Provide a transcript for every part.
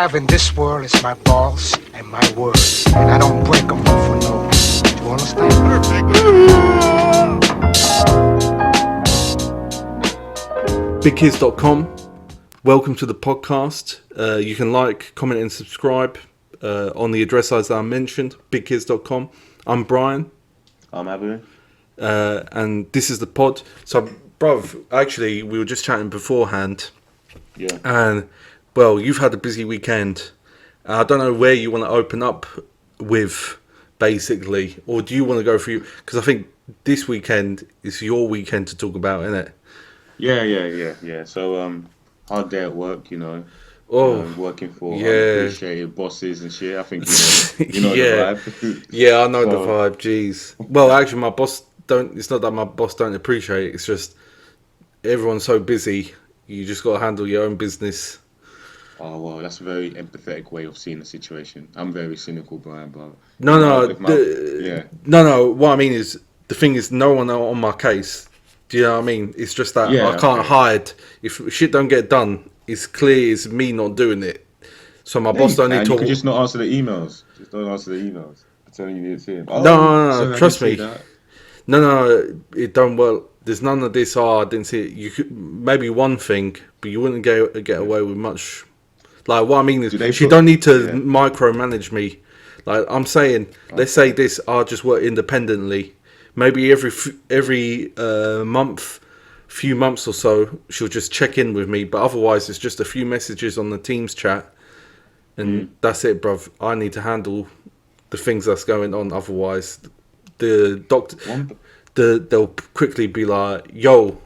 have in this world is my balls and my word. And I don't break them for no. Do you understand? KIZ.com. Welcome to the podcast. You can like, comment and subscribe on the address as I mentioned, KIZ.com. I'm Brian. I'm Abu. And this is the pod. So, bruv, actually, we were just chatting beforehand. Yeah. And, well, you've had a busy weekend. I don't know where you want to open up with, basically. Or do you want to go through... Because I think this weekend is your weekend to talk about, isn't it? Yeah. So, hard day at work, working for unappreciated bosses and shit. I think you know yeah. the vibe. Yeah, I know the vibe. Jeez. Well, actually, my boss don't. It's not that my boss don't appreciate it. It's just everyone's so busy. You just got to handle your own business. Oh well, that's a very empathetic way of seeing the situation. I'm very cynical, Brian, but No. What I mean is the thing is, no one on my case. Do you know what I mean? It's just that I can't hide. If shit don't get done, it's clear it's me not doing it. So my boss don't need to... You can just not answer the emails. Just don't answer the emails. I'm telling you, it's him. No, trust me. No, it don't work. There's none of this. I didn't see it. You could maybe one thing, but you wouldn't get away with much. Like what I mean is, she don't need to micromanage me. Like I'm saying, let's say this. I'll just work independently. Maybe every few months or so, she'll just check in with me. But otherwise, it's just a few messages on the Teams chat, and that's it, bruv. I need to handle the things that's going on. Otherwise, the doctor, they'll quickly be like, "Yo,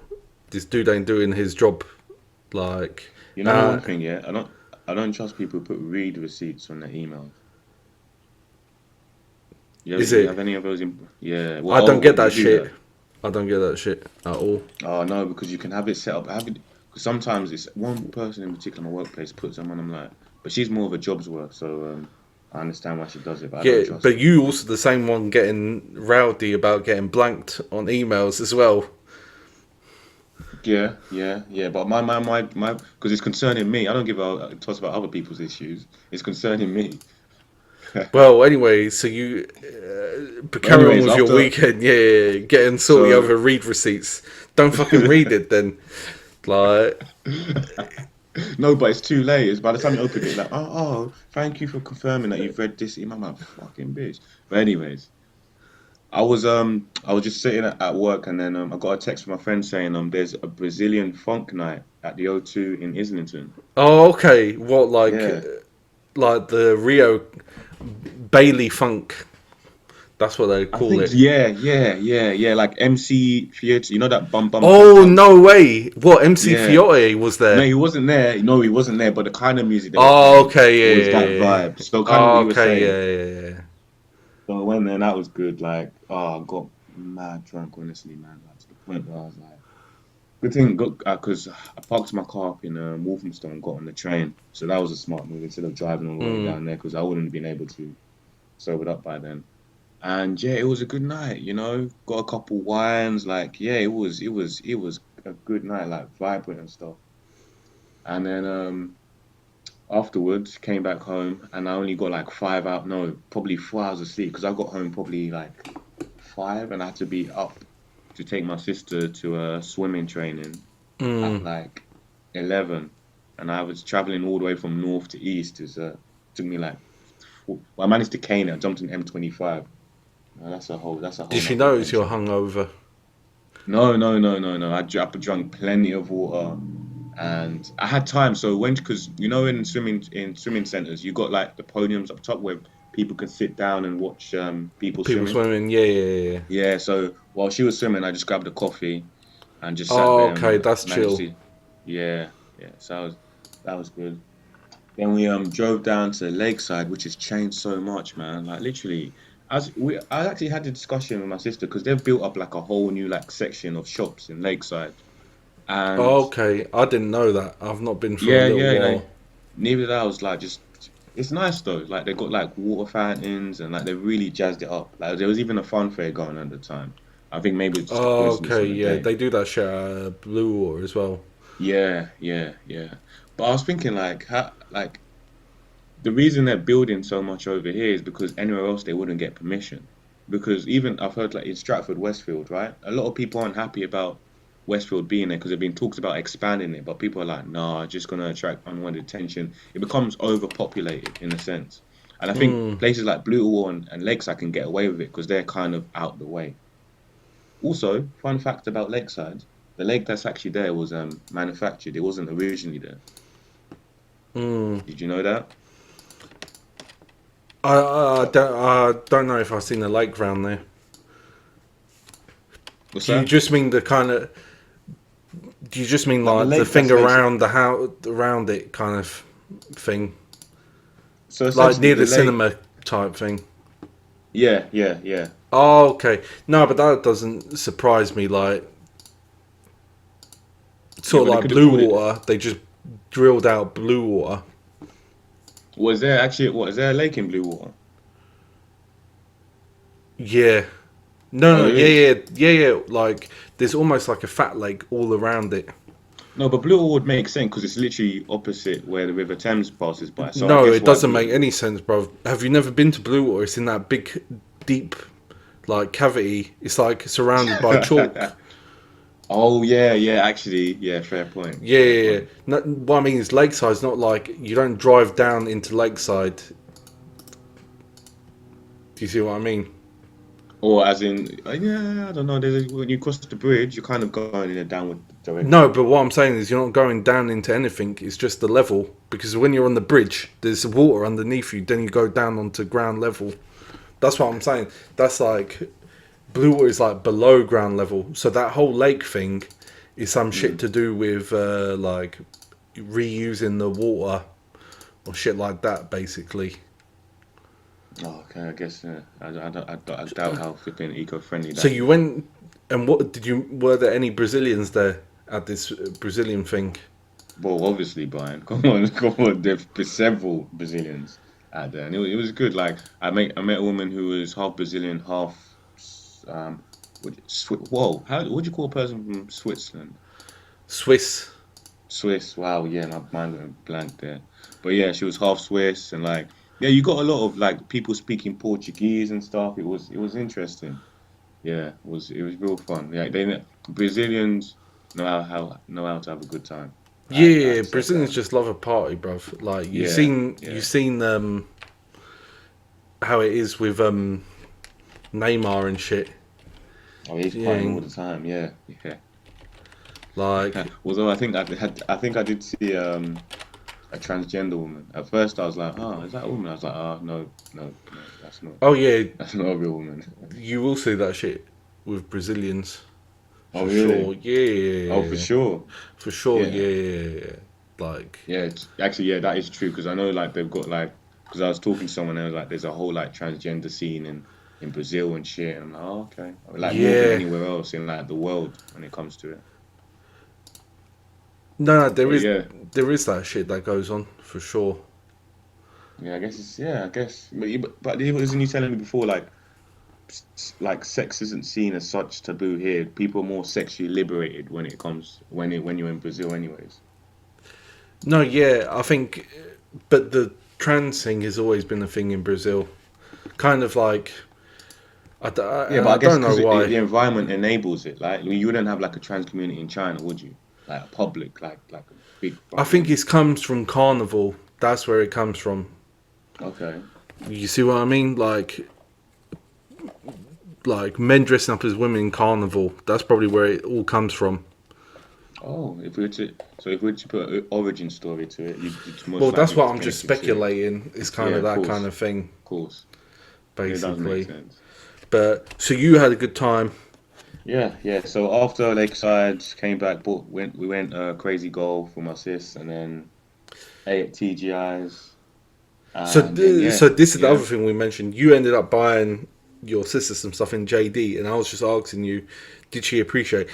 this dude ain't doing his job." Like, one thing, I don't trust people who put read receipts on their emails. Have any of those? Well, I don't get that shit. I don't get that shit at all. Oh no, because you can have it set up. Because sometimes it's one person in particular in my workplace puts them on. I'm like, but she's more of a jobs work, so I understand why she does it. But I don't trust her. You also the same one getting rowdy about getting blanked on emails as well. Yeah. But my, because it's concerning me. I don't give a toss about other people's issues. It's concerning me. Well, anyway, so you carry on with your weekend, getting sorted over read receipts. Don't fucking read it then. Like, no, but it's too late. It's by the time you open it, like, oh, thank you for confirming that you've read this email. I'm like, fucking bitch. But anyways, I was just sitting at work, and then I got a text from my friend saying there's a Brazilian funk night at the O2 in Islington. Oh, okay. What like the Rio Bailey Funk? That's what they call it. Yeah. Like MC Fiote, you know that bum. Oh no way! What MC Fiote was there? No, he wasn't there. No, he wasn't there. But the kind of music. Okay, was that vibe. So kind of what you were saying. Yeah. So I went there and that was good. Like, I got mad drunk, honestly, man. Like, to the point where I was like, good thing, because I parked my car up in Walthamstow and got on the train. So that was a smart move instead of driving all the way down there, because I wouldn't have been able to sober up by then. And it was a good night, Got a couple wines, it was a good night, like vibrant and stuff. And then afterwards, came back home and I only got like probably 4 hours of sleep, because I got home probably like 5 and I had to be up to take my sister to swimming training at like 11, and I was traveling all the way from north to east. It took me like I managed to cane it. I jumped in M25. That's a whole. Did she notice you're hungover? No. I drank plenty of water, and I had time. So because in swimming centers, you got like the podiums up top where people can sit down and watch people swimming. Yeah. Yeah. So while she was swimming, I just grabbed a coffee and just sat there. Oh, okay, that's chill. Yeah. So that was good. Then we drove down to Lakeside, which has changed so much, man. Like literally. I actually had a discussion with my sister, because they've built up like a whole new like section of shops in Lakeside. And okay, I didn't know that. I've not been for a little while. Neither did I. Was like, it's nice though. Like they got like water fountains and like they really jazzed it up. Like there was even a fun fair going on at the time. I think maybe it's just they do that shit at Blue Water as well. Yeah. But I was thinking the reason they're building so much over here is because anywhere else they wouldn't get permission. Because even I've heard like in Stratford, Westfield, right? A lot of people aren't happy about Westfield being there because there've been talks about expanding it, but people are like, nah, just gonna attract unwanted attention. It becomes overpopulated in a sense. And I think Mm. places like Blue Wall and Lakeside can get away with it because they're kind of out the way. Also, fun fact about Lakeside, the lake that's actually there was manufactured. It wasn't originally there. Mm. Did you know that? I don't know if I've seen a lake round there. What's Do you that? just mean the kind of? Do you just mean Like the like the lake thing that's basically around the house, around it kind of thing, so like essentially near the the lake. cinema type thing? Yeah, yeah, yeah. Oh, okay. No, but that doesn't surprise me. Like Yeah, sort but of they like could have blue called it. water. They just drilled out blue water. Was there actually what? Is there a lake in Blue Water? Yeah. No, Oh, no, there yeah, is. yeah, yeah, yeah. Like there's almost like a fat lake all around it. No, but Blue Water would make sense because it's literally opposite where the River Thames passes by. So I No, guess it why doesn't Blue make Water. any sense, bro. Have you never been to blue water? It's in that big, deep, like cavity. It's like surrounded by chalk. Oh yeah, yeah. Actually, yeah. Fair point. Yeah, Fair yeah, yeah. point. No, what I mean is Lakeside's not like you don't drive down into Lakeside. Do you see what I mean? Or as in, yeah, I don't know. When you cross the bridge, you're kind of going in a downward No, direction. but what I'm saying is you're not going down into anything. It's just the level because when you're on the bridge, there's water underneath you. Then you go down onto ground level. That's what I'm saying. That's like blue water is like below ground level. So that whole lake thing is some shit Mm. to do with like reusing the water or shit like that, basically. Oh, okay. I guess I doubt how flipping eco-friendly So that you is. went and what did you? Were there any Brazilians there at this Brazilian thing? Well, obviously, Brian. Come on, come on. There's several Brazilians out there, and it was good. Like I met a woman who was half Brazilian, half um. Whoa, how would you call a person from Switzerland? Swiss. Swiss. Wow, yeah, my mind went blank there. But yeah, she was half Swiss, and like yeah, you got a lot of like people speaking Portuguese and stuff. It was interesting. Yeah, it was real fun. Yeah, Brazilians know how to have a good time. I Yeah, accept Brazilians that. just love a party, bruv. Like Yeah, you yeah. seen how it is with Neymar and shit. Oh, he's partying all Yeah, the time. Yeah, yeah. like Although I think I did see a transgender woman. At first, I was like, oh, is that a woman? I was like, oh, no, no, no, that's not oh yeah, that's not a real woman. you will see that shit with Brazilians Oh, for really? sure. Yeah, yeah, Oh, yeah, for yeah. sure. For sure. Yeah, Yeah, yeah, yeah, yeah. Like yeah. Actually, yeah, that is true because I know like they've got like because I was talking to someone and was like, there's a whole like transgender scene in Brazil and shit. And I'm like, oh, okay, like more than yeah. anywhere else in like the world when it comes to it. No, no, But yeah, there is that shit that goes on for sure. yeah, I guess it's yeah, I guess. But wasn't you telling me before like like sex isn't seen as such taboo here. People are more sexually liberated when it comes when you're in Brazil, anyways. No, yeah, I think, but the trans thing has always been a thing in Brazil. Kind of like Yeah, and but I I guess don't know because why. the environment enables it. Like you wouldn't have like a trans community in China, would you? Like a public, like a big I think fucking. it comes from carnival. That's where it comes from. Okay. You see what I mean? Like men dressing up as women in carnival. That's probably where it all comes from. Oh, if we were to put an origin story to it, you'd Well, most that's likely what just I'm just connect it to. speculating. It's kind Yeah, of of that kind course, of thing, of course. Yeah, it does make basically. sense. But so you had a good time. Yeah, yeah. So after Lakeside, came back, we went Crazy Golf for my sis, and then ate at TGI's, So, and then yeah, so this is the other yeah, thing we mentioned. You ended up buying your sister some stuff in JD, and I was just asking you, did she appreciate?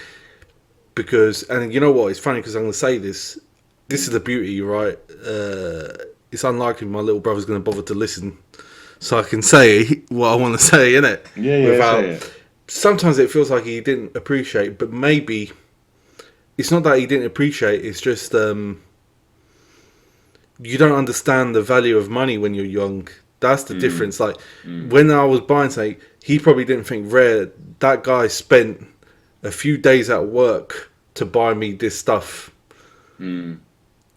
Because, and you know what? It's funny because I'm going to say this. This is mm, the beauty, right? It's unlikely my little brother's going to bother to listen, so I can say what I want to say, innit? yeah, yeah. Say Without. it. Sometimes it feels like he didn't appreciate, but maybe it's not that he didn't appreciate. It's just you don't understand the value of money when you're young. That's the difference. Like when I was buying something, he probably didn't think rare. That guy spent a few days at work to buy me this stuff.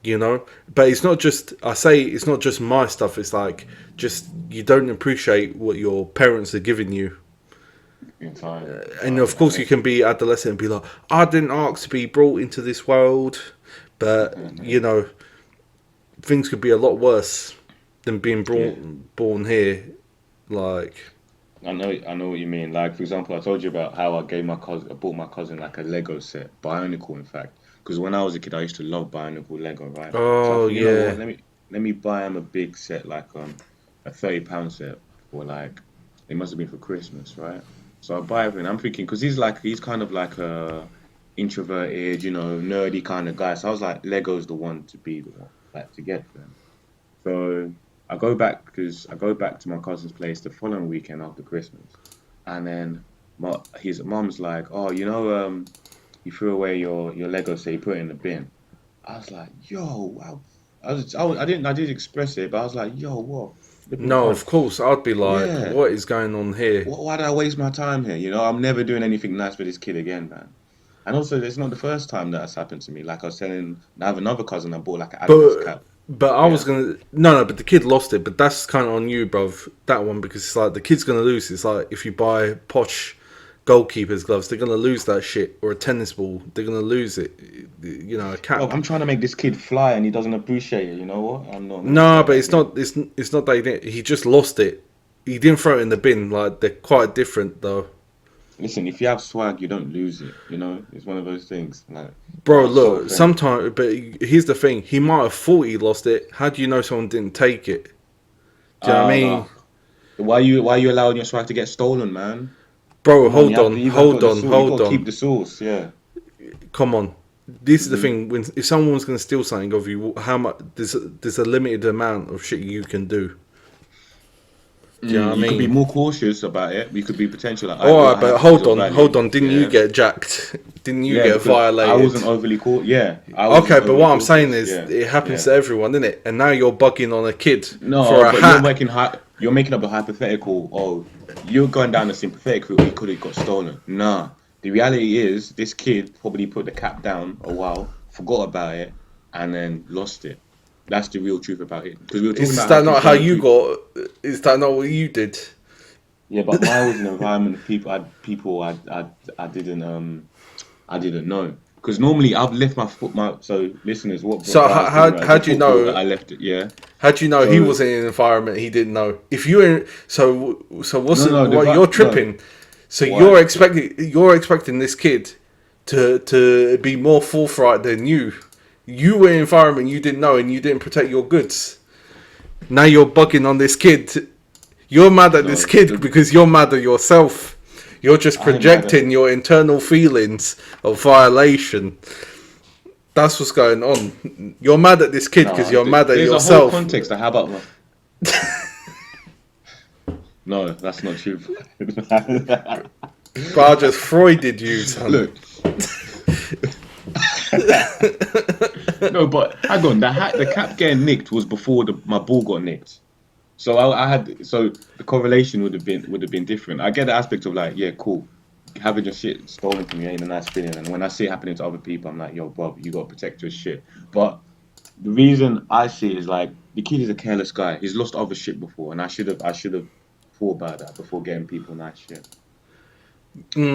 You know, but it's not just. I say it's not just my stuff. It's like just you don't appreciate what your parents are giving you. And of course, you can be adolescent and be like, I didn't ask to be brought into this world, but you know, things could be a lot worse than being born here. Like, I know what you mean. Like, for example, I told you about how I bought my cousin like a Lego set, Bionicle, in fact. Because when I was a kid, I used to love Bionicle Lego, right? oh So I thought, you know yeah, what, let me buy him a big set, like a £30 set, or like it must have been for Christmas, right? So I buy everything. I'm thinking because he's kind of like a introverted, you know, nerdy kind of guy. So I was like, Lego's the one to be the one, like to get for him. So I go back to my cousin's place the following weekend after Christmas, and then his mom's like, "Oh, you know, you threw away your Lego set, you put it in the bin." I was like, "Yo, wow." I didn't express it, but I was like, "Yo, what? Flipping no, cunt." of course I'd be like, Yeah. what is going on here? Why did I waste my time here? You know, I'm never doing anything nice for this kid again, man. And also, it's not the first time that has happened to me. Like I was telling, I have another cousin that bought like an Adidas But cap. I was Yeah. gonna no, but the kid lost it. But that's kind of on you, bruv. That one because it's like the kid's gonna lose. It's like if you buy posh goalkeepers gloves, they're gonna lose that shit, or a tennis ball, they're gonna lose it. You know, a Bro, cap. I'm trying to make this kid fly and he doesn't appreciate it. You know what? I'm not gonna No, start but that it's again. not. It's not that he just lost it. He didn't throw it in the bin. Like they're quite different though, Listen, if you have swag, you don't lose it. You know, it's one of those things. Like, I bro. was so Look, offended. sometimes, but here's the thing. He might have thought he lost it. How do you know someone didn't take it? Do you know what I mean? No. Why you allowing your swag to get stolen, man? Bro, Come on, hold on, you have got hold the on, sauce. You hold gotta on. keep the sauce. Yeah. Come on. This is the hmm thing. When if someone's going to steal something of you, how much? There's a limited amount of shit you can do. Do you know what I You could be mean? more cautious about it. You could be potential like, All what right, I but have is hold of on, value. hold on. Didn't you Yeah. get jacked? Didn't you Yeah, get because I violated? wasn't overly caught. Yeah, I Okay, wasn't but overly what I'm saying cautious. is, Yeah, it happens yeah. to everyone, isn't it? And now you're bugging on a kid for No, a but hat. you're making up a hypothetical. Oh, you're going down a sympathetic route. He could have got stolen. Nah, the reality is this kid probably put the cap down a while, forgot about it, and then lost it. That's the real truth about it. Because we were talking Is about how that not how concerned you people. got? Is that not what you did? Yeah, but mine was an environment of I didn't know. Because normally I've left my so listeners, what So I was talking about is how the do you football that know? I left it. Yeah. How do you know he So was in an environment he didn't know? If you in, so what's no, it, no, what you're no. tripping? So Why? you're expecting this kid to be more forthright than you. You were in an environment you didn't know and you didn't protect your goods. Now you're bugging on this kid. You're mad at this No, kid because you're mad at yourself. You're just I ain't mad at. projecting your internal feelings of violation. That's what's going on. You're mad at this kid because No, you're mad at there's a whole yourself. context. How about no? That's not true. But I just Freuded you, son. Look, no, but hang on. The cap getting nicked was before my ball got nicked. So I had so the correlation would have been different. I get the aspect of like, yeah, cool. Having your shit stolen from you ain't a nice feeling. And when I see it happening to other people, I'm like, yo, bro, you gotta protect your shit. But the reason I see it is like the kid is a careless guy. He's lost other shit before, and I should have thought about that before getting people nice shit.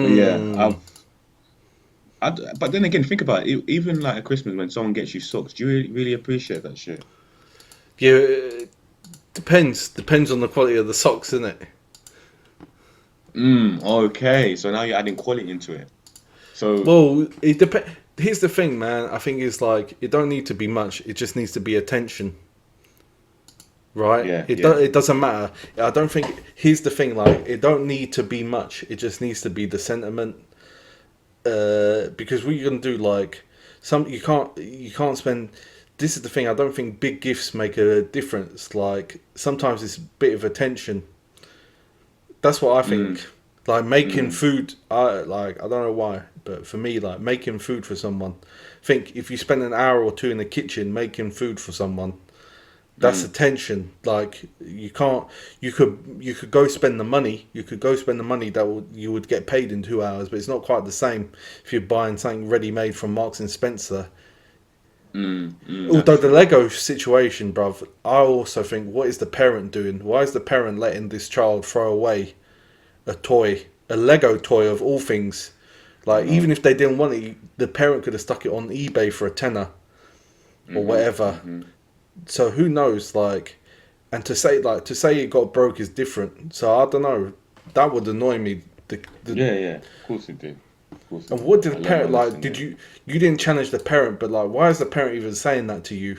But yeah, Mm, but then again, think about it. Even like at Christmas when someone gets you socks, do you really appreciate that shit? yeah, depends on the quality of the socks, isn't it? Okay. So now you're adding quality into it. So Well, it depends. Here's the thing, man. I think it's like it don't need to be much. It just needs to be attention, right? yeah, It yeah. it doesn't matter. I don't think. Here's the thing, like it don't need to be much. It just needs to be the sentiment. Because what you're gonna do, like you can't spend. This is the thing. I don't think big gifts make a difference. Like sometimes it's a bit of attention. That's what I Mm, think. Like making mm, food, I don't know why, but for me, like making food for someone. Think if you spend an hour or two in the kitchen making food for someone, That's attention. Like you can't. You could go spend the money. You could go spend the money you would get paid in 2 hours, but it's not quite the same if you're buying something ready made from Marks and Spencer. Although That's the true. Lego situation, bruv, I also think, what is the parent doing? Why is the parent letting this child throw away a Lego toy of all things? I Like, even know. if they didn't want it, the parent could have stuck it on eBay for a tenner or whatever. So who knows? Like, and to say it got broke is different. So I don't know. That would annoy me. Yeah, yeah. Of course it did. Of course it And did. what did I the learned my parent like? lesson. Did Yeah. you didn't challenge the parent? But like, why is the parent even saying that to you?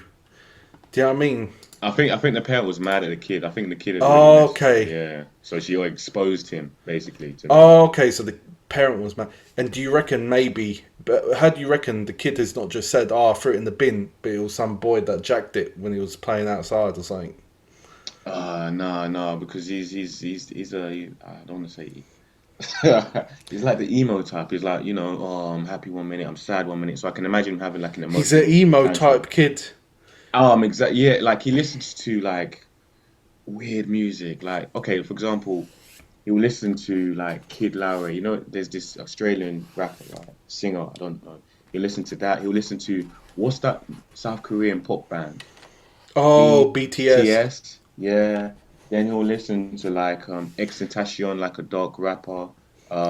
Do you know what I mean? I think the parent was mad at the kid. I think the kid had already Oh, messed. okay. Yeah. So she exposed him basically to that. Oh, okay. So the parent was mad. And do you reckon maybe? But how do you reckon the kid has not just said, "Oh, I threw it in the bin," but it was some boy that jacked it when he was playing outside or something? No, no, because I don't want to say he's like the emo type. He's like, oh, I'm happy 1 minute, I'm sad 1 minute. So I can imagine him having like an He's an emotional emo tantrum. type kid. Exactly. Yeah, like he listens to like weird music. Like, okay, for example, he'll listen to like Kid Laroi. There's this Australian rapper, right? Singer. I don't know. He'll listen to that. He'll listen to what's that South Korean pop band? Oh, BTS. BTS. Yeah. Then he'll listen to like XXXTentacion, like a dark rapper.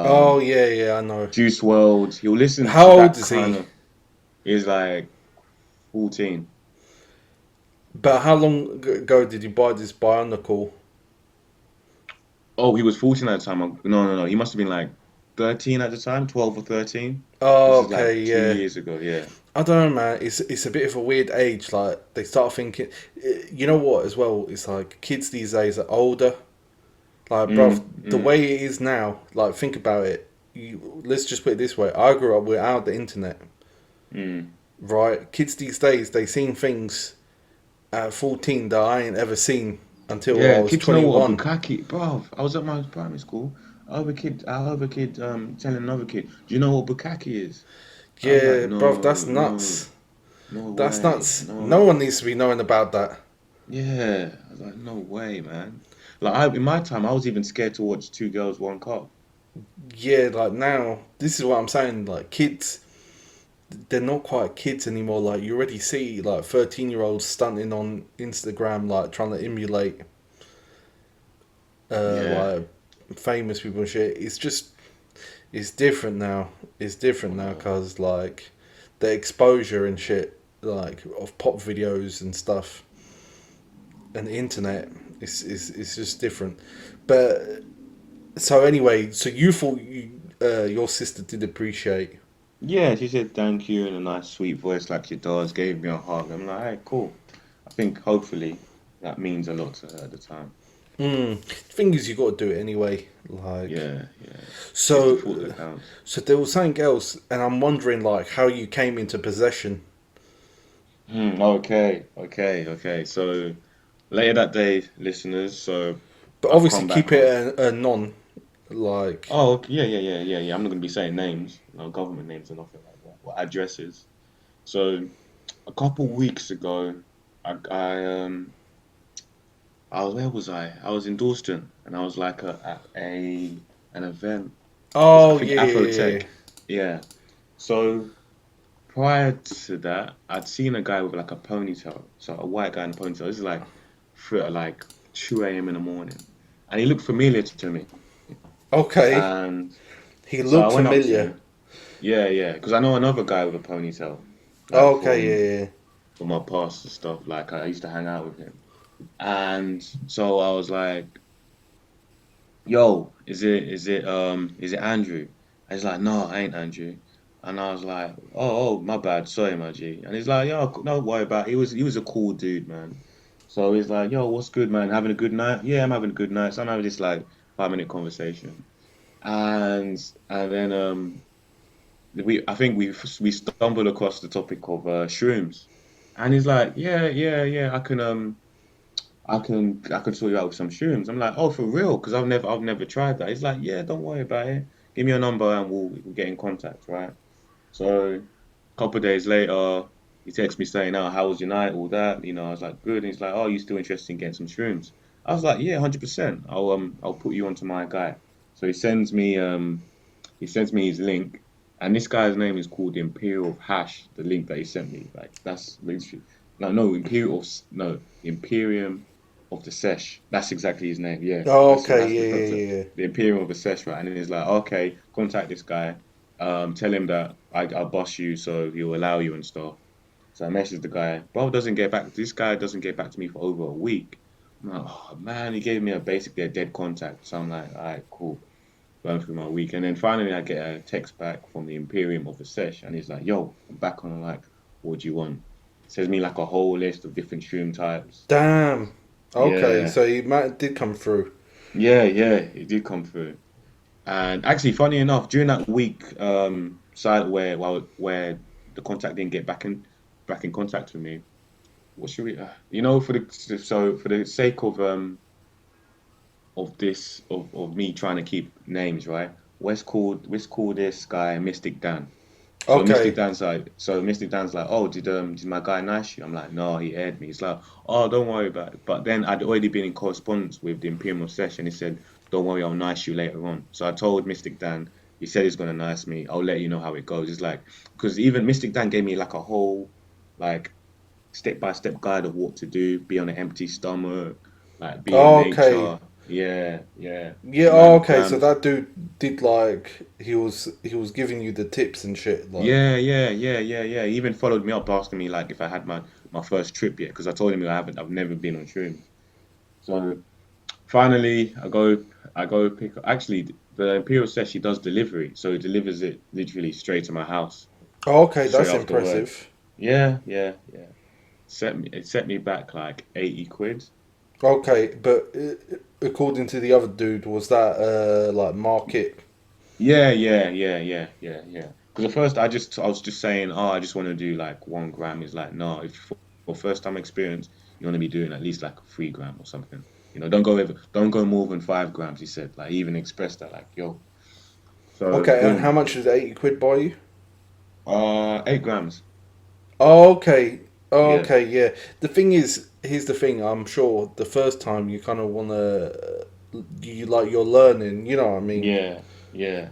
Oh Um, yeah, yeah, I know. Juice World. He'll listen How to old that is kind he? of. He's like 14. But how long ago did you buy this Bionicle? Oh, he was 14 at the time. No, no, no. He must have been like 13 at the time, 12 or 13. This Oh, is like okay, two yeah. years ago. Yeah. I don't know, man. It's a bit of a weird age. Like they start thinking, you know what? As well, it's like kids these days are older. Like, bruv, Mm, the mm, way it is now. Like, think about it. Let's just put it this way. I grew up without the internet, mm. right? Kids these days they seen things at 14 that I ain't ever seen until I Yeah, was kids know what a 21. bukkake, bro. I was at my primary school. I heard a kid telling another kid, "Do you know what bukkake is?" I was like, Yeah, bruv, "No, that's no, nuts. no That's way, nuts. No no." one needs to be knowing about that. Yeah, I was like, "No way, man." Like in my time, I was even scared to watch Two Girls, One Cup. Yeah, like now, this is what I'm saying. Like kids, they're not quite kids anymore. Like you already see like 13-year-olds stunting on Instagram, like trying to emulate Yeah, like famous people and shit. It's different now. It's different now uh, because like the exposure and shit like of pop videos and stuff and the internet is just different. But so anyway, so you thought your sister did appreciate. yeah. She said thank you in a nice, sweet voice, like she does. Gave me a hug. I'm like, "Hey, cool." I think hopefully that means a lot to her at the time. Thing is, you got to do it anyway. Like Yeah, yeah. It's the so, thought that counts. so there was something else, and I'm wondering like how you came into possession. Okay, okay, okay. So later that day, listeners, so But I've obviously, come back keep home. it a non like. Oh, okay, yeah, yeah, yeah, yeah, yeah. I'm not gonna be saying names, no government names or nothing like that, or addresses. So a couple weeks ago, I, I where was I? I was in Dalston, and I was like at an event. It's I Oh think yeah, yeah, yeah, yeah. Afrotech. Yeah. So prior to that, I'd seen a guy with like a ponytail, so a white guy in a ponytail. This is like for like 2 a.m. in the morning, and he looked familiar to me. Okay, And he so I looked went up to familiar. him. Yeah, yeah, because I know another guy with a ponytail, like Okay, from yeah, yeah. my past and stuff. Like I used to hang out with him, and so I was like, "Yo, is it Andrew?" And he's like, "No, I ain't Andrew." And I was like, "Oh, my bad, sorry, my G." And he's like, "Yo, don't worry about it." He was a cool dude, man. So he's like, "Yo, what's good, man? Having a good night?" "Yeah, I'm having a good night." So I'm having this like 5 minute conversation, and then I think we stumbled across the topic of shrooms, and he's like, "Yeah, yeah, yeah, I can sort you out with some shrooms." I'm like, "Oh, for real?" Because I've never tried that. He's like, "Yeah, don't worry about it. Give me your number and we'll get in contact, right?" So a couple of days later. He texts me saying, "Oh, how was your night? All that." I was like, "Good." And he's like, "Oh, you still interested in getting some shrooms?" I was like, "Yeah, 100%. I'll put you onto my guy." So he sends me his link, and this guy's name is called Imperial of Hash. The link that he sent me, like that's literally, no, no, Imperium of the Sesh. That's exactly his name. Yeah, Oh, that's okay, that's the yeah, concept. yeah, yeah. The Imperium of the Sesh, right? And then he's like, "Okay, contact this guy. Tell him that I'll boss you, so he'll allow you and stuff." So I messaged the guy. Bro doesn't get back. This guy doesn't get back to me for over a week. I'm like, oh man, he gave me basically a dead contact. So I'm like, all right, cool. Going through my week, and then finally I get a text back from the Imperium of the Sesh, and he's like, "Yo, I'm back on." I'm like, "What do you want?" Says me like a whole list of different shroom types. Damn. Okay, Yeah, so he did come through. yeah, it did come through. And actually, funny enough, during that week, side where the contact didn't get back in contact with me. What should we? For the sake of this of me trying to keep names right. Let's call this guy Mystic Dan. Okay. So Mystic Dan's like, oh, did my guy nice you? I'm like, no, he aired me. He's like, oh, don't worry about it. But then I'd already been in correspondence with the Imperial Session. He said, don't worry, I'll nice you later on. So I told Mystic Dan, he said he's gonna nice me. I'll let you know how it goes. It's like, because even Mystic Dan gave me like a whole like step by step guide of what to do. Be on an empty stomach, like be in Okay. nature. Yeah, Yeah, oh, man, okay, so grams. that dude did like he was giving you the tips and shit, like. Yeah. He even followed me up, asking me like if I had my first trip yet, because I told him I've never been on shrooms. So finally, I go pick. Actually, the Imperial says she does delivery, so he delivers it literally straight to my house, Oh, okay, straight that's after work. impressive. Yeah. It set me back like 80 quid. Okay, but according to the other dude, was that like market? Yeah. Because at first I was just saying, oh, I just want to do like 1 gram. Is like, no, if for first time experience, you want to be doing at least like 3 gram or something. Don't go more than 5 grams. He said, like, he even expressed that, like, yo. So Okay, and how boom, much did 80 quid buy you? 8 grams. Oh, okay. Oh, Yeah, okay, yeah. The thing is, here's the thing. I'm sure the first time you kind of wanna, you like you're learning. You know what I mean? yeah.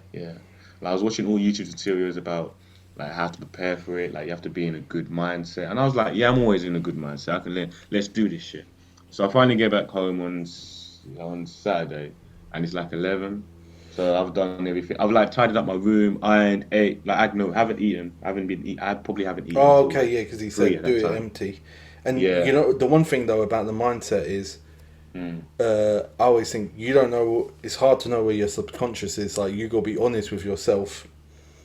Like, I was watching all YouTube tutorials about like how to prepare for it. Like you have to be in a good mindset, and I was like, yeah, I'm always in a good mindset. I can let's do this shit. So I finally get back home on Saturday, and it's like 11. So I've done everything. I've like tidied up my room, ironed, ate. Like I no, haven't eaten. I haven't been. I probably haven't eaten Oh, until okay, like yeah, because he 3 said at do that it time. empty. And you Yeah. know, the one thing though about the mindset is, Mm. I always think you don't know. It's hard to know where your subconscious is. Like you gotta be honest with yourself.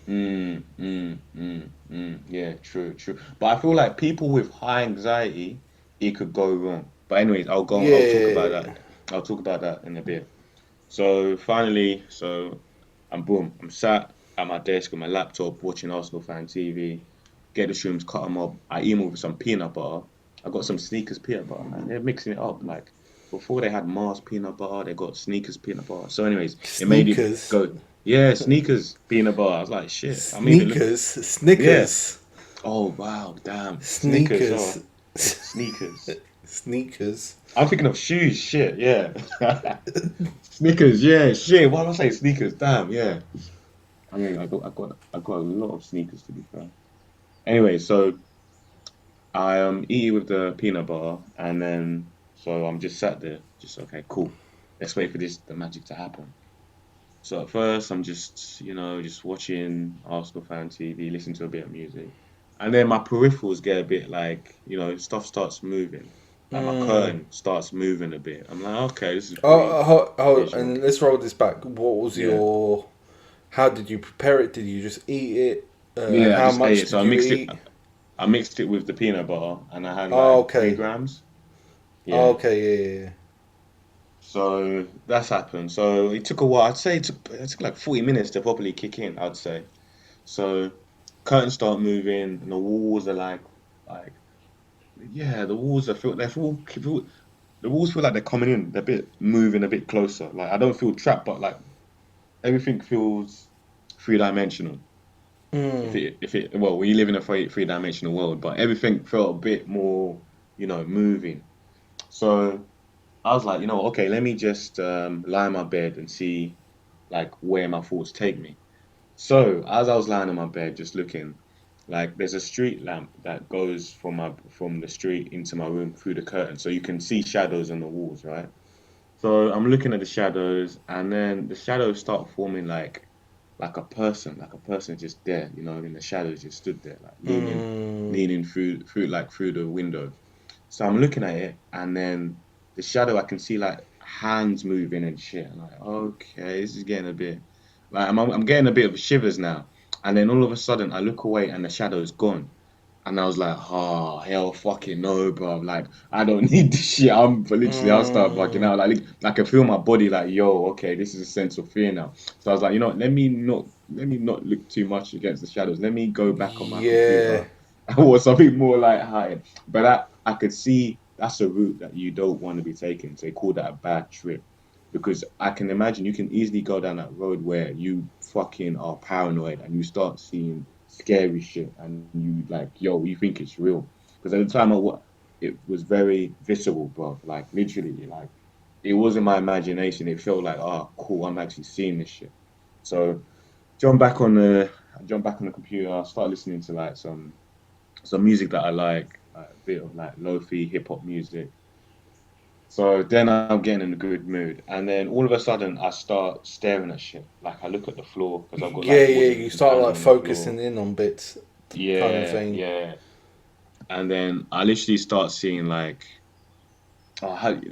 Yeah, true. But I feel like people with high anxiety, it could go wrong. But anyways, I'll talk about Yeah. that. I'll talk about that in a bit. So finally, I'm sat at my desk with my laptop watching Arsenal fan TV. Get the shrooms, cut them up. I eat 'em with some peanut butter. I got some Sneakers peanut butter, man. They're mixing it up. Like before they had Mars peanut butter, they got Sneakers peanut butter. So anyways, it made it Sneakers. go, yeah, Sneakers peanut butter. I was like, shit. I made it look, Sneakers. yeah. Snickers. Oh wow, damn. Snickers, Sneakers. oh, sneakers. Sneakers. I'm thinking of shoes. Shit, yeah. Sneakers, yeah. Shit. Why did I say sneakers? Damn, yeah. I mean, I got a lot of sneakers to be fair. Anyway, so I eat it with the peanut butter, and then so I'm just sat there, just okay, cool. Let's wait for the magic to happen. So at first, I'm just just watching Arsenal fan TV, listen to a bit of music, and then my peripherals get a bit like stuff starts moving, like my Mm. curtain starts moving a bit. I'm like, okay, this is pretty And visual. let's roll this back. What was Yeah. your? How did you prepare it? Did you just eat it? Yeah, I How just ate much it. So did you eat? I mixed it with the peanut butter, and I had Oh, like three okay. grams. Oh, Yeah. okay. Yeah. So that's happened. So it took a while. I'd say it took like 40 minutes to properly kick in, I'd say. So curtains start moving, and the walls are like yeah, the walls are the walls feel like they're coming in. They're a bit moving a bit closer. Like I don't feel trapped, but like everything feels 3 dimensional. Well, we live in a three-dimensional world, but everything felt a bit more, moving. So I was like, okay, let me just lie in my bed and see like where my thoughts take me. So as I was lying in my bed, just looking, like there's a street lamp that goes from the street into my room through the curtain, so you can see shadows on the walls, right? So I'm looking at the shadows, and then the shadows start forming like a person just there, in the shadows, just stood there, like leaning through the window. So I'm looking at it, and then the shadow, I can see like hands moving and shit. I'm like, okay, this is getting a bit like I'm getting a bit of shivers now. And then all of a sudden, I look away, and the shadow's gone. And I was like, oh, hell fucking no, bro. Like, I don't need this shit. But literally, I'll start fucking out. Like, I can feel my body like, yo, okay, this is a sense of fear now. So I was like, let me not look too much against the shadows. Let me go back on my Yeah. computer and watch something more light-hearted. But I could see that's a route that you don't want to be taking. So they call that a bad trip. Because I can imagine you can easily go down that road where you fucking are paranoid and you start seeing scary shit and you like, yo, you think it's real. Because at the time it was very visceral, bro. Like literally, like it wasn't my imagination. It felt like, oh, cool, I'm actually seeing this shit. So jump back on the computer, I start listening to like some music that I like a bit of like lo-fi hip hop music. So then I'm getting in a good mood, and then all of a sudden I start staring at shit. Like I look at the floor because I've got Yeah, like yeah. wooden You start like panel on the floor. focusing in on bits, kind of Yeah, thing. yeah. And then I literally start seeing like,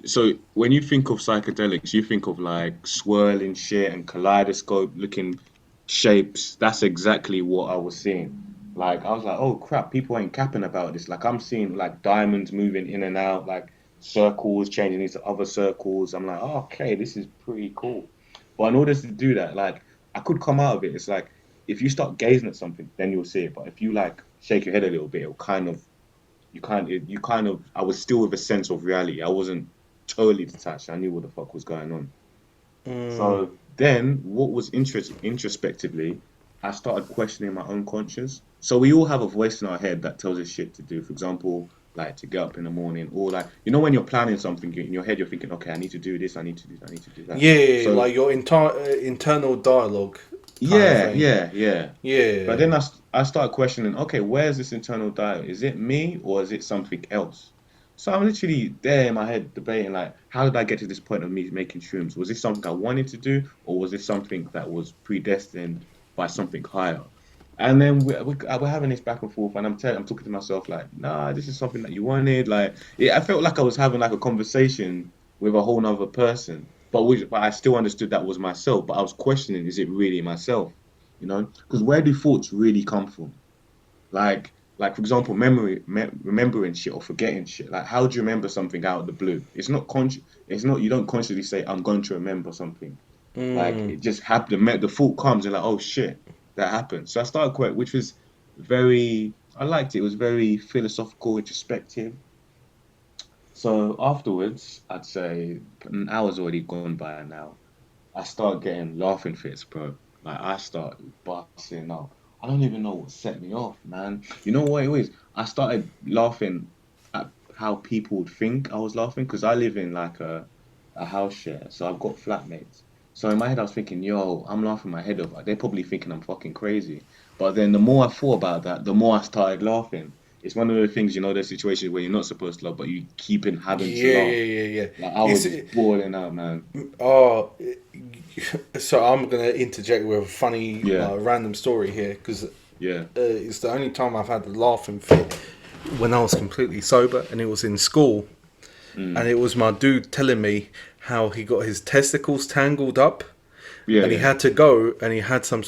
so when you think of psychedelics, you think of like swirling shit and kaleidoscope looking shapes. That's exactly what I was seeing. Like I was like, oh crap, people ain't capping about this. Like I'm seeing like diamonds moving in and out, like circles changing into other circles. I'm like, oh, okay, this is pretty cool. But in order to do that, like I could come out of it. It's like if you start gazing at something, then you'll see it. But if you like shake your head a little bit, it'll kind of I was still with a sense of reality. I wasn't totally detached. I knew what the fuck was going on. Mm. So then what was introspectively, I started questioning my own conscience. So we all have a voice in our head that tells us shit to do. For example, like to get up in the morning, or like when you're planning something in your head, you're thinking, okay, I need to do this, I need to do that, I need to do that. Yeah, So like your entire internal dialogue, kind of yeah, thing. yeah, yeah. But Yeah. then I started questioning, okay, where's this internal dialogue? Is it me or is it something else? So I'm literally there in my head debating, like, how did I get to this point of me making shrooms? Was this something I wanted to do, or was this something that was predestined by something higher? And then we're having this back and forth, and I'm talking to myself like, nah, this is something that you wanted. Like, I felt like I was having like a conversation with a whole nother person, but I still understood that was myself. But I was questioning, is it really myself? Because where do thoughts really come from? Like for example, remembering shit or forgetting shit. Like, how do you remember something out of the blue? It's not conscious. It's not. You don't consciously say, "I'm going to remember something." Like Mm. it just happened. The thought comes and like, oh shit, that happened. So I started quite, which was very. I liked it. It was very philosophical, introspective. So afterwards, I'd say an hour's already gone by now. I start getting laughing fits, bro. Like I start busting up. I don't even know what set me off, man. You know what it was? I started laughing at how people would think I was laughing because I live in like a house share, so I've got flatmates. So in my head, I was thinking, yo, I'm laughing my head off. Like, they're probably thinking I'm fucking crazy. But then the more I thought about that, the more I started laughing. It's one of the things, those situations where you're not supposed to laugh, but you keep in having to Yeah, laugh. yeah, yeah, yeah. Like I was It's just boiling out, man. oh, so I'm gonna interject with a funny, Yeah, random story here because yeah. it's the only time I've had a laughing fit when I was completely sober, and it was in school, and Mm. it was my dude telling me how he got his testicles tangled up, Yeah, and he yeah, had to go and he had some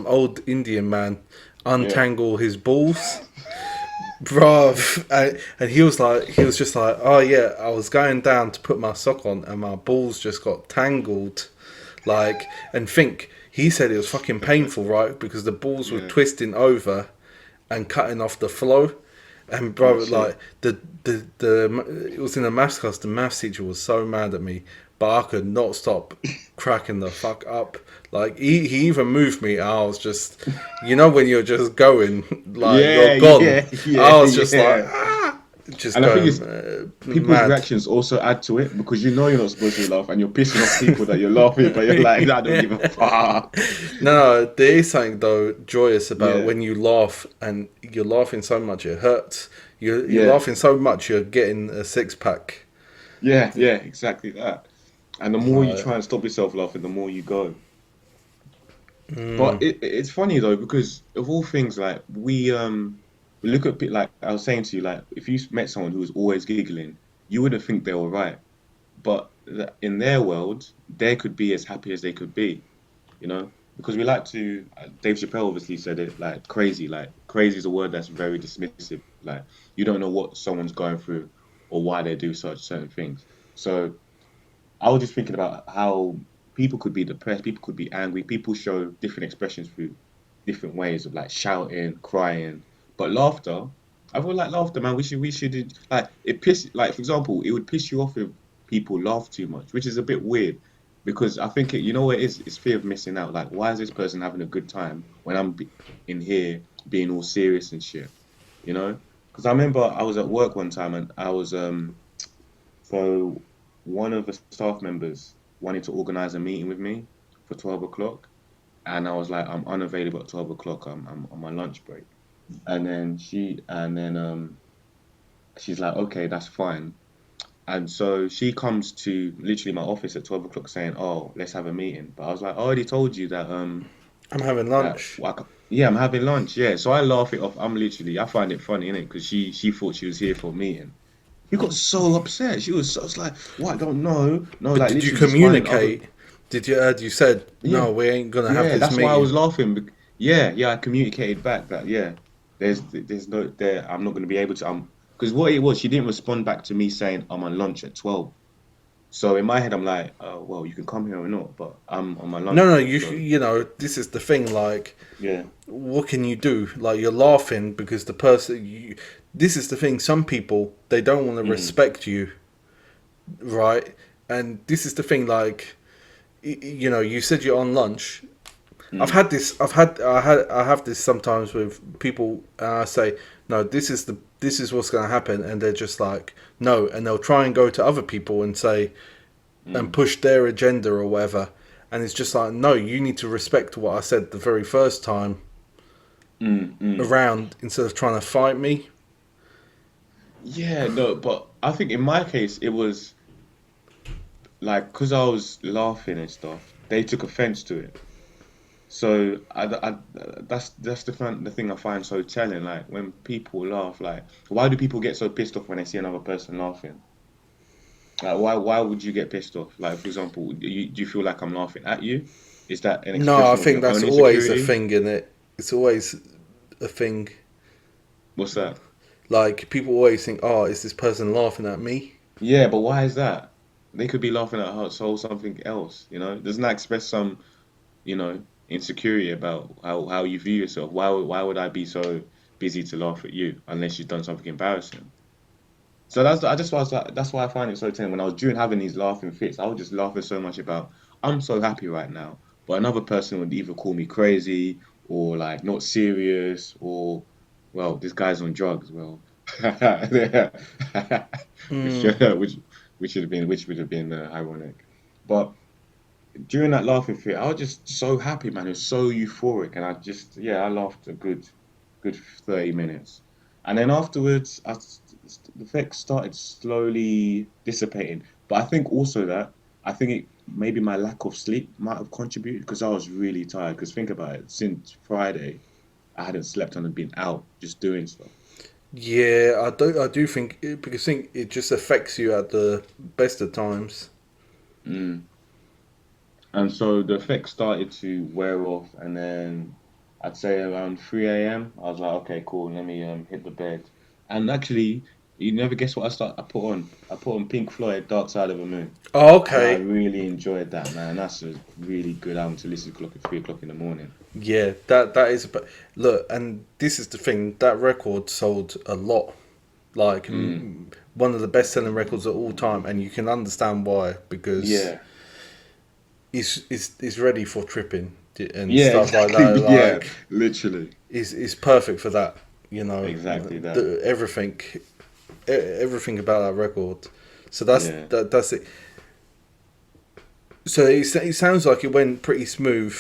old Indian man yeah. untangle his balls. Bruv, and he was just like, oh yeah, I was going down to put my sock on and my balls just got tangled, like, and think, he said it was fucking painful, right, because the balls were Yeah. twisting over and cutting off the flow, and Oh bro, shit. like, it was in a maths class, the maths teacher was so mad at me, but I could not stop cracking the fuck up, Like he even moved me. I was just, when you're just going, like Yeah, you're gone. I yeah, was just like, yeah. just And I think going it's people's mad. reactions also add to it because you know you're not supposed to laugh and you're pissing off people that you're laughing, but you're like, I don't give a fuck. No, there is something though joyous about Yeah, when you laugh and you're laughing so much it hurts. You're yeah, laughing so much you're getting a six pack. yeah, exactly that. And the more you Like, try and stop yourself laughing, the more you go. But mm, it's funny though because of all things, like we look at like I was saying to you, like if you met someone who was always giggling, you wouldn't think they were right. But in their world, they could be as happy as they could be, you know? Because we like to, Dave Chappelle obviously said it, like crazy is a word that's very dismissive. Like, you don't know what someone's going through or why they do such certain things. So I was just thinking about how people could be depressed, people could be angry, people show different expressions through different ways of like shouting, crying. But laughter, I feel like laughter, man. We should like it piss like for example, it would piss you off if people laugh too much, which is a bit weird because I think you know what it is? It's fear of missing out. Like, why is this person having a good time when in here being all serious and shit? You know? Because I remember I was at work one time and I was so one of the staff members wanted to organize a meeting with me for 12 o'clock. And I was like, I'm unavailable at 12 o'clock. I'm on my lunch break. And then she's like, okay, that's fine. And so she comes to literally my office at 12 o'clock saying, oh, let's have a meeting. But I was like, I already told you that I'm having that lunch. yeah, I'm having lunch. Yeah. So I laugh it off. I find it funny, innit? Because she thought she was here for a meeting. She got so upset. She was like, "What? I don't know. No, But like did you literally just finding other." communicate? Did you? You said Yeah, no. We ain't gonna have yeah. this That's why I was meeting. laughing. Yeah, yeah. I communicated back that there's no there. I'm not going to be able to. Because what it was, she didn't respond back to me saying I'm on lunch at 12. So in my head, I'm like, oh well, you can come here or not, but I'm on my No, lunch no. break. So This is the thing. Like, yeah, what can you do? Like, you're laughing because the person. This is the thing. Some people they don't want to mm, respect you, right? And this is the thing. Like, you said you're on lunch. I've mm, had this. I have this sometimes with people, and I say, "No, this is what's going to happen," and they're just like, "No," and they'll try and go to other people and say and mm, push their agenda or whatever, and it's just like, "No, you need to respect what I said the very first time mm. around instead of trying to fight me." Yeah, no, but I think in my case, it was like because I was laughing and stuff, they took offense to it. So that's the thing I find so telling. Like when people laugh, like why do people get so pissed off when they see another person laughing? Like why would you get pissed off? Like for example, do you feel like I'm laughing at you? Is that an No, I expression of think your that's own always a insecurity? thing in it. It's always a thing. What's that? Like people always think, "Oh, is this person laughing at me?" Yeah, but why is that? They could be laughing at her soul something else, you know? Doesn't that express some, insecurity about how you view yourself? Why would I be so busy to laugh at you unless you've done something embarrassing? So that's why I find it so telling. When I was during having these laughing fits, I was just laughing so much about I'm so happy right now. But another person would either call me crazy or like not serious or well, this guy's on drugs. Well, which Mm. which would have been ironic. But during that laughing fit, I was just so happy, man. It was so euphoric, and I laughed a good 30 minutes, and then afterwards, the effects started slowly dissipating. But I think also that I think maybe my lack of sleep might have contributed because I was really tired. Because think about it, since Friday, I hadn't slept and had been out just doing stuff. Yeah, I do think because I think it just affects you at the best of times. Mm. And so the effects started to wear off, and then I'd say around 3 a.m. I was like, okay, cool, let me hit the bed. And actually, you never guess what I put on? I put on Pink Floyd, Dark Side of the Moon. Oh, And I okay. really enjoyed that, man. That's a really good album to listen to at 3 o'clock in the morning. Yeah, that is. Look, and this is the thing. That record sold a lot. Like Mm. one of the best-selling records of all time, and you can understand why because Yeah. is ready for tripping and Yeah, stuff like that. exactly. Yeah, Like, literally. is perfect for that. You know, Exactly that. everything about that record. So Yeah. that's it. So it sounds like it went pretty smooth.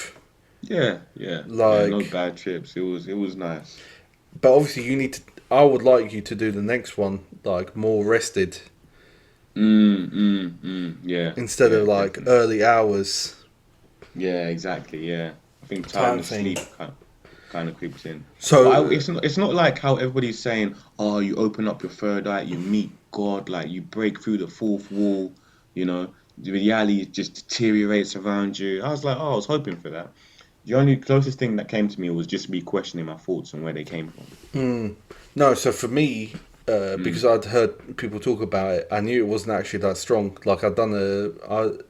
Yeah, yeah, yeah. No Like, bad trips. It was nice. but obviously you need to. I would like you to do the next one like more rested Yeah, instead yeah, of like definitely. early hours Yeah, exactly. Yeah, I think time type of thing. sleep kind of creeps in. But So it's not like how everybody's saying. Oh, you open up your third eye, you meet God, like you break through the fourth wall. You know, the reality just deteriorates around you. I was like, oh, I was hoping for that. The only closest thing that came to me was just me questioning my thoughts and where they came from. no, so for me, because Mm, I'd heard people talk about it, I knew it wasn't actually that strong. Like the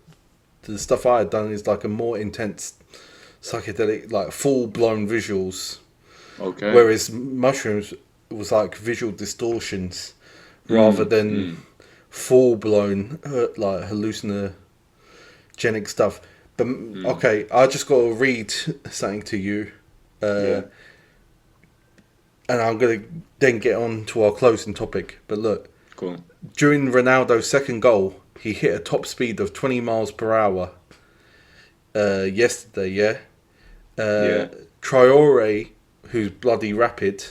stuff I had done is like a more intense psychedelic, like full blown visuals, okay. whereas mushrooms was like visual distortions rather Mm, than mm, full blown like hallucinogenic stuff. But mm. okay, I just got to read something to you, uh, Yeah. and I'm gonna then get on to our closing topic. But look, Cool. during Ronaldo's second goal, he hit a top speed of 20 miles per hour. Yesterday, yeah. Uh, Yeah. Traore, who's bloody rapid,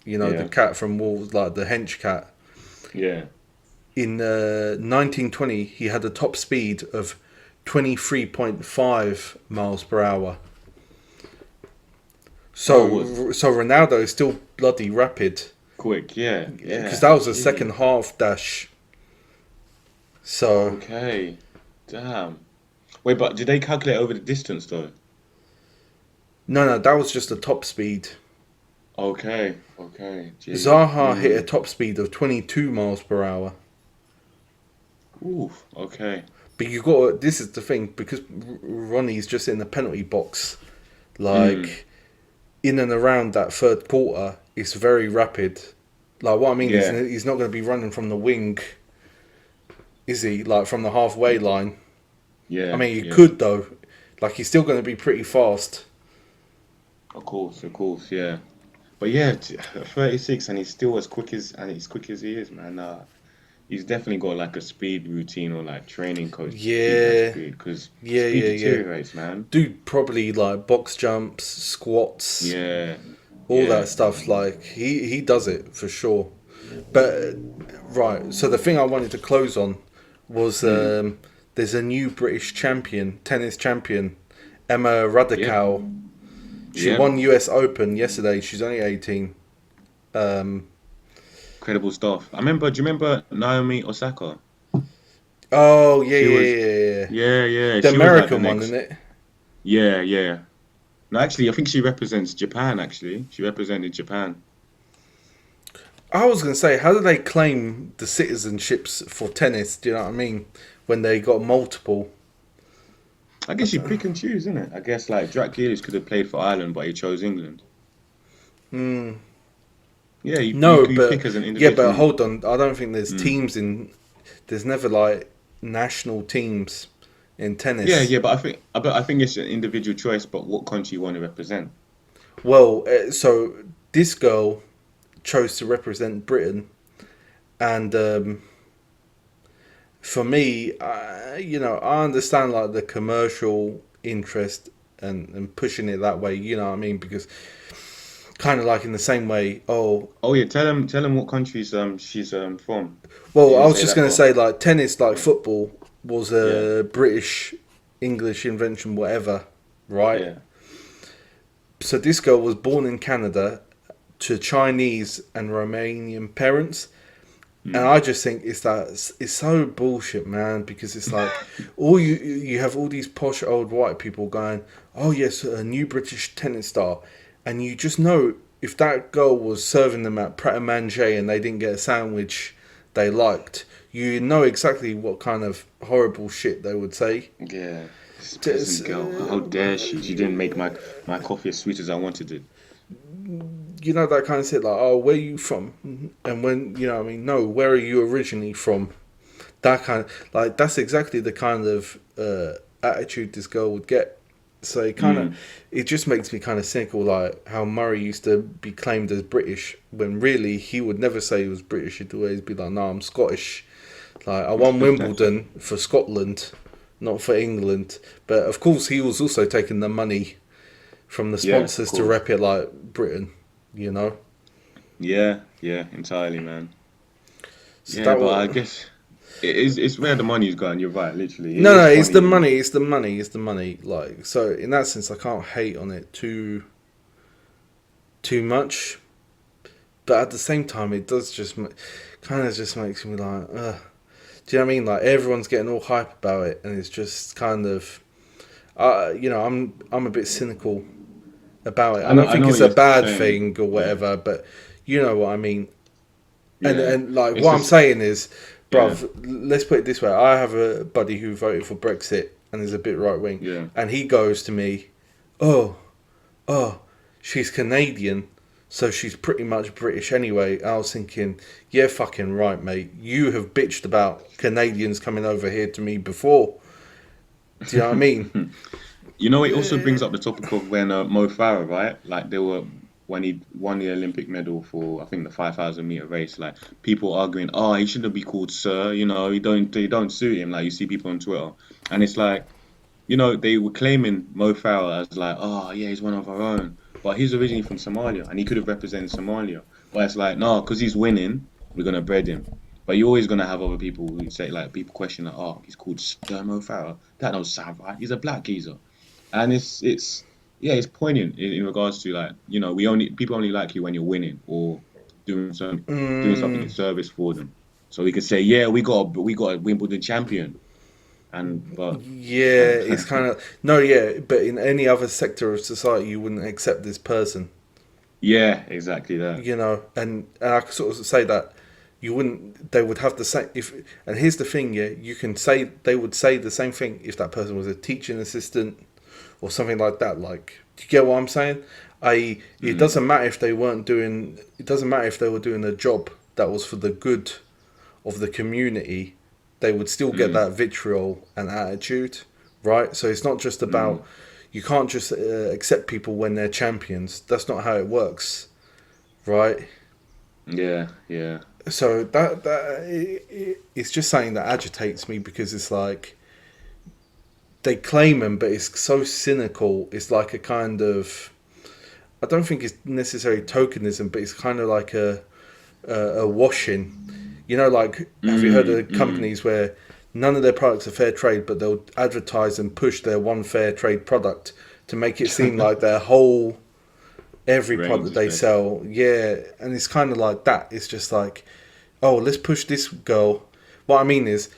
you know, the Yeah. cat from Wolves, like the hench cat. Yeah. In 1920, he had a top speed of 23.5 miles per hour. Oh, was So Ronaldo is still bloody rapid quick. Yeah. because Yeah. that was a second Jeez. half dash. So Okay. Damn. Wait, but did they calculate over the distance though? no, that was just a top speed. Okay. Okay. Jeez. Zaha hit a top speed of 22 miles per hour. Oof. Okay. But you got this is the thing because Ronnie's just in the penalty box, Mm. like in and around that third quarter. It's very rapid. Like what I mean is Yeah. he's not going to be running from the wing, is he? Like from the halfway line. I Yeah. mean, he Yeah. could though. Like he's still going to be pretty fast. Of course. Of course. Yeah. But yeah, 36, and he's still as quick as he is, man. He's definitely got like a speed routine or like training coach to keep that Yeah, speed because speed yeah. deteriorates, man. Dude, probably like box jumps, squats, Yeah. all Yeah. that stuff. Like he does it for sure. But right, so the thing I wanted to close on was Mm. there's a new British champion, tennis champion, Emma Yep. Raducanu. She Yep. won US Open yesterday. She's only 18. Um, Incredible stuff. Do you remember Naomi Osaka? oh yeah, She yeah, was, yeah, yeah, yeah. yeah, yeah, The she was like the American one, isn't next. it? Yeah, yeah. No, actually, I think she represents Japan, actually. She represented Japan. I was gonna say, how do they claim the citizenships for tennis? Do you know what I mean? When they got multiple. I guess you pick and choose, isn't it? I guess like Jack Grealish could have played for Ireland, but he chose England. Hmm. Yeah, you, No, you but pick as an yeah, but individual. hold on. I don't think there's Mm. teams in. There's never like national teams in Yeah, tennis. yeah, but I think it's an individual choice, but what country you want to represent. Well, so this girl chose to represent Britain, and for me, I understand like the commercial interest and pushing it that way. You know what I mean? Because kind of like in the same way. Oh, Oh yeah, tell him what countries she's from. You well, I didn't was say just that gonna part. say like tennis, like Yeah, football, was yeah, a British English invention, whatever, right? yeah. So this girl was born in Canada to Chinese and Romanian parents. And Mm. I just think it's so bullshit, man. Because it's like all you have all these posh old white people going, "Oh yes, a new British tennis star," and you just know if that girl was serving them at Pret a Manger and they didn't get a sandwich they liked, you know exactly what kind of horrible shit they would say. Yeah, this Just, peasant girl. How dare she? She didn't make my coffee as sweet as I wanted it. you know that kind of shit, like, "Oh, where are you from?" And when you know, what I mean, no, where are you originally from? That kind of like that's exactly the kind of attitude this girl would get. So it just makes me kind of cynical, like how Murray used to be claimed as British when really he would never say he was British. He'd always be like, "No, I'm Scottish. Like I won Wimbledon for Scotland, not for England." But of course, he was also taking the money from the sponsors to rep it like Britain, you know. Yeah, entirely, man. So Yeah, but I guess it's where the money's gone. You're right, literally. No, it's the money. It's the money. Like, so in that sense, I can't hate on it too much. But at the same time, it does just kind of just makes me like, do you know what I mean? Like everyone's getting all hype about it, and it's just kind of, you know, I'm a bit cynical about it. I don't think it's a bad thing or whatever, but you know what I mean. Yeah. And like what I'm saying is, bruv, let's put it this way. I have a buddy who voted for Brexit and is a bit right wing. Yeah. And he goes to me, oh, she's Canadian, so she's pretty much British anyway. I was thinking, yeah, fucking right, mate. You have bitched about Canadians coming over here to me before. Do you know what I mean? You know, it also brings up the topic of when Mo Farah, right? Like when he won the Olympic medal for, I think, the 5,000 meter race, like people arguing, oh, he shouldn't be called sir, you know, he don't suit him. Like you see people on Twitter, and it's like, you know, they were claiming Mo Farah as like, oh yeah, he's one of our own, but he's originally from Somalia and he could have represented Somalia. But it's like, no, because he's winning, we're gonna bread him. But you're always gonna have other people who say, like, people question like, oh, he's called Sir Mo Farah. That don't sound right. He's a black geezer, and it's poignant in regards to, like, you know, people only like you when you're winning or doing something in service for them. So we could say, yeah, we got a Wimbledon champion, but it's kind of but in any other sector of society, you wouldn't accept this person. Yeah, exactly that. You know, and I could sort of say that you wouldn't. They would have the same. And here's the thing, you can say they would say the same thing if that person was a teaching assistant or something like that. Like, do you get what I'm saying? It doesn't matter if they weren't doing. It doesn't matter if they were doing a job that was for the good of the community. They would still get that vitriol and attitude, right? So it's not just about. You can't just accept people when they're champions. That's not how it works, right? Yeah. So it's just something that agitates me, because it's like they claim them, but it's so cynical. It's like a kind of, I don't think it's necessarily tokenism, but it's kind of like a washing. You know, like, have you heard of companies where none of their products are fair trade, but they'll advertise and push their one fair trade product to make it seem like their whole, every product they sell. Yeah, and it's kind of like that. It's just like, oh, let's push this girl. What I mean is,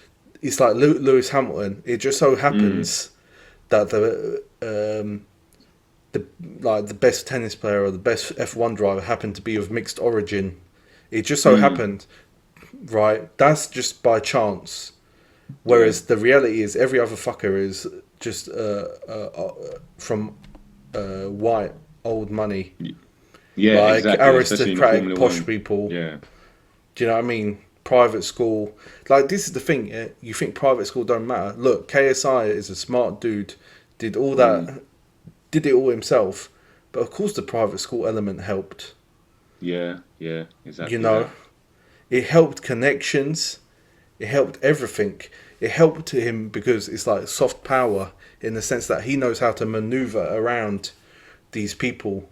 it's like Lewis Hamilton. It just so happens that the best tennis player or the best F1 driver happened to be of mixed origin. It just so happened, right? That's just by chance. Whereas the reality is, every other fucker is just from white old money. Yeah, like exactly. Aristocratic posh people. Yeah. Do you know what I mean? Private school. Like, this is the thing. Yeah? You think private school don't matter? Look, KSI is a smart dude. Did all that. Did it all himself. But of course the private school element helped. Yeah, exactly. You know, it helped connections. It helped everything. It helped him because it's like soft power, in the sense that he knows how to maneuver around these people.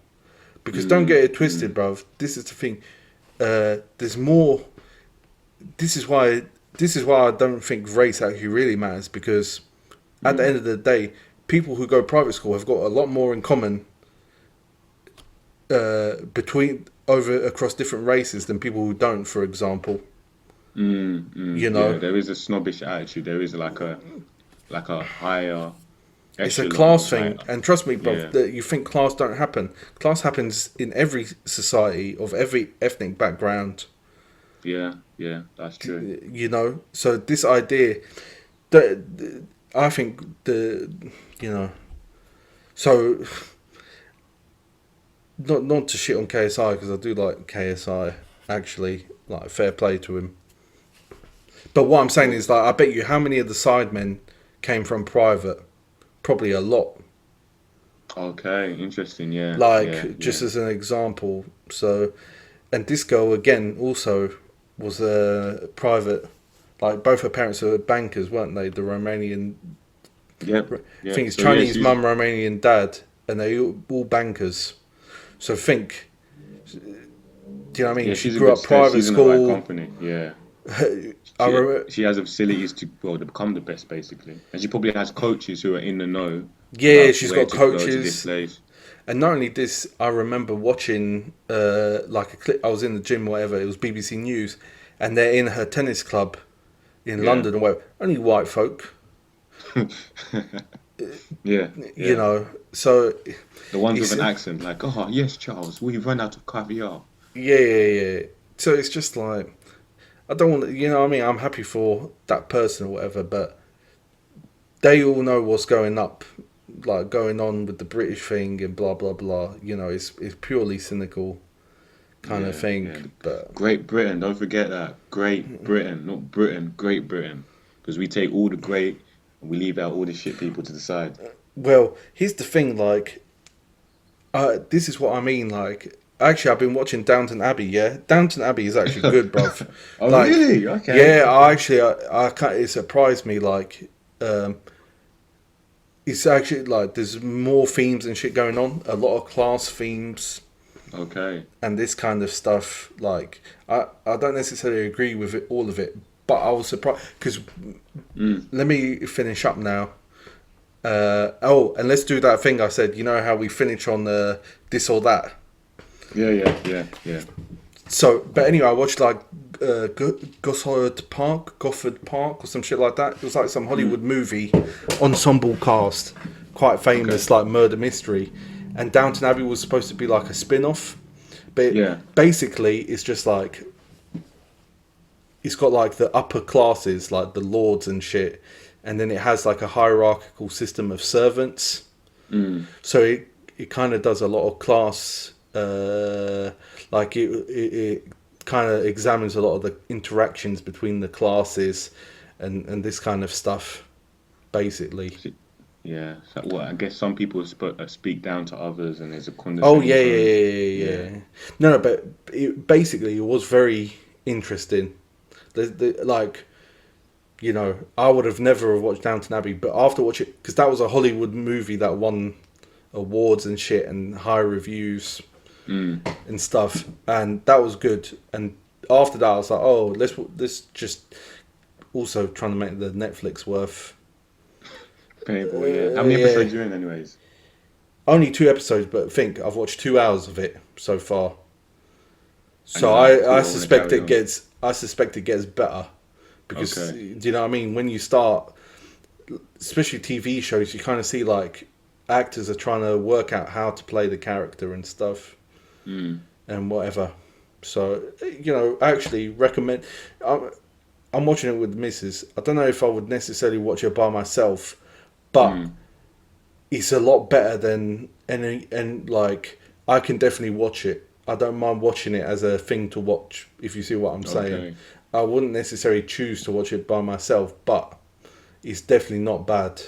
Because don't get it twisted, bruv. This is the thing. There's more. This is why I don't think race actually really matters, because at the end of the day, people who go private school have got a lot more in common across different races than people who don't, for example. You know, yeah, there is a snobbish attitude. There is like a higher. It's a class thing, and trust me, bro. That you think class don't happen. Class happens in every society of every ethnic background. Yeah, that's true. You know, so this idea, that I think so not to shit on KSI, because I do like KSI, actually, like, fair play to him. But what I'm saying is, like, I bet you how many of the sidemen came from private. probably a lot. Okay, interesting. Yeah, yeah, Like just yeah. as an example. So, and this girl again also was a private. Like both her parents were bankers, weren't they? The Romanian, Yep, I yep. think it's So yeah, Chinese she's mum, Romanian dad, and they all bankers. So think, do you know what I mean? yeah, She she's in grew good up stead. private She's in the right school. company. Yeah. I remember, She has the facilities to well to become the best basically, and she probably has coaches who are in the know yeah, about she's where got to go to this coaches. place. And not only this, I remember watching like a clip. I was in the gym, whatever. It was BBC News, and they're in her tennis club in Yeah, London. Where only white folk, yeah, you yeah. know. So The ones with it's an accent, like, oh yes, Charles, we've run out of caviar. yeah, yeah, yeah. So it's just like I don't want to, you know what I mean. I'm happy for that person or whatever, but they all know what's going up, like going on with the British thing and blah blah blah. You know, it's purely cynical kind of Yeah, thing, yeah. but. Great Britain, don't forget that. Great Britain, not Britain, Great Britain. Because we take all the great and we leave out all the shit people to the side. Well, here's the thing, like, this is what I mean, like, actually, I've been watching Downton Abbey, yeah? Downton Abbey is actually good, bruv. Oh, Like, really? Okay, yeah, okay. I can't, it surprised me, like, um, it's actually, like, there's more themes and shit going on, a lot of class themes Okay. and this kind of stuff, like, I don't necessarily agree with it, all of it, but I was surprised, because, Mm. let me finish up now. And let's do that thing I said. You know how we finish on this or that. Yeah, yeah, yeah, yeah. So, but anyway, I watched like Gofford Park, or some shit like that. It was like some Hollywood movie, ensemble cast, quite Okay. famous, like murder mystery. And Downton Abbey was supposed to be like a spin-off, but Yeah. basically it's just like it's got like the upper classes, like the lords and shit, and then it has like a hierarchical system of servants. Mm. So it kind of does a lot of class, like it kind of examines a lot of the interactions between the classes, and this kind of stuff, basically. Yeah. So, well, I guess some people speak down to others and there's a Oh condescending yeah, yeah, tone. yeah, yeah, Yeah. yeah. No, but basically it was very interesting. Like, you know, I would have never have watched Downton Abbey, but after watching, because that was a Hollywood movie that won awards and shit and high reviews Mm. and stuff, and that was good. And after that, I was like, oh, let's just also trying to make the Netflix worth. Painful, yeah. How many Yeah, episodes are you in anyways? only 2 episodes, but think I've watched 2 hours of it so far. And So you're like, I cool, I want to suspect carry it on. gets better because Okay. do you know what I mean? When you start, especially TV shows, you kind of see like actors are trying to work out how to play the character and stuff Mm. and whatever. So you know, I actually recommend. I'm watching it with the missus. I don't know if I would necessarily watch it by myself, but Mm. it's a lot better than any, and like I can definitely watch it. I don't mind watching it as a thing to watch, if you see what I'm saying. Okay. I wouldn't necessarily choose to watch it by myself, but it's definitely not bad.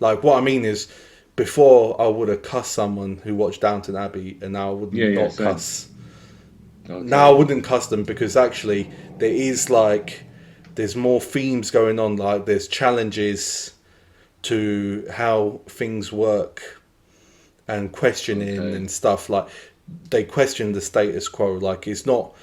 Like what I mean is, before I would have cussed someone who watched Downton Abbey, and now I would Yeah, yeah, not same. cuss. Now I Okay. wouldn't cuss them because actually there is like there's more themes going on. Like there's challenges to how things work and questioning Okay. and stuff. Like they question the status quo. Like it's not,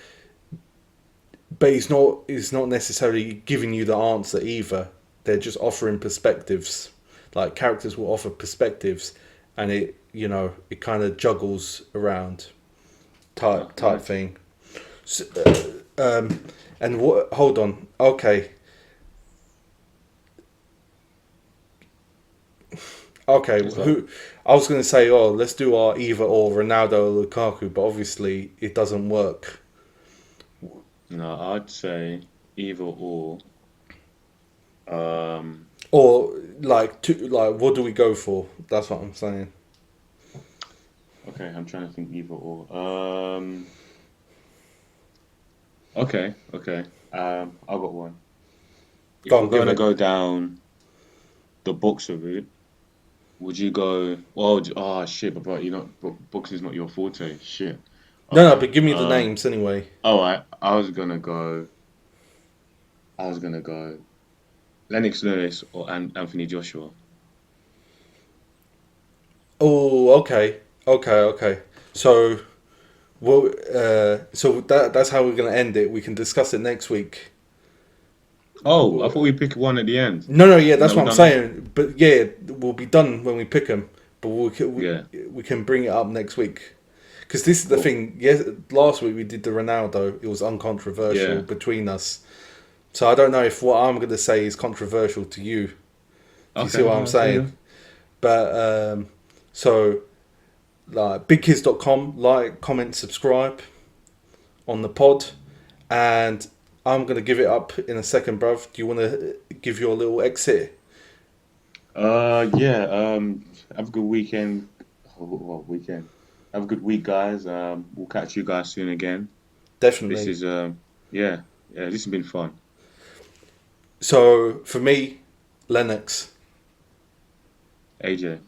but it's not necessarily giving you the answer either. They're just offering perspectives. Like characters will offer perspectives, and it, you know, it kind of juggles around Oh, type nice. thing. So, and what? Hold on. Okay. Okay. What's up? Who? I was going to say, oh, let's do our either or Ronaldo or Lukaku, but obviously it doesn't work. No, I'd say either or. Um, Or like, what do we go for? That's what I'm saying. okay, I'm trying to think either or. Okay, okay. I've got one. If Go we're on, give gonna it. go down the boxer route, Would you go? Well, oh shit, but you know, boxing's not your forte. Shit. No, Okay. but give me the names anyway. All right. I was gonna go. I was gonna go. Lennox Lewis or Anthony Joshua. Oh, okay, okay. So, well, so that's how we're gonna end it. We can discuss it next week. Oh, I thought we pick one at the end. No, yeah, Isn't that's that we what I'm done that? saying. But yeah, we'll be done when we pick them. But Yeah. we can bring it up next week. Because this is the Cool. thing. Yes, last week we did the Ronaldo. It was uncontroversial Yeah. between us. So I don't know if what I'm going to say is controversial to you. Do you see Okay. what I'm No, fair saying? enough. But so like bigkiz.com, like, comment, subscribe on the pod, and I'm going to give it up in a second, bruv. Do you want to give your little exit? Yeah. Have a good weekend. Oh, well, weekend. Have a good week, guys. We'll catch you guys soon again. This Definitely. is yeah, yeah. This has been fun. So for me, Lennox. AJ.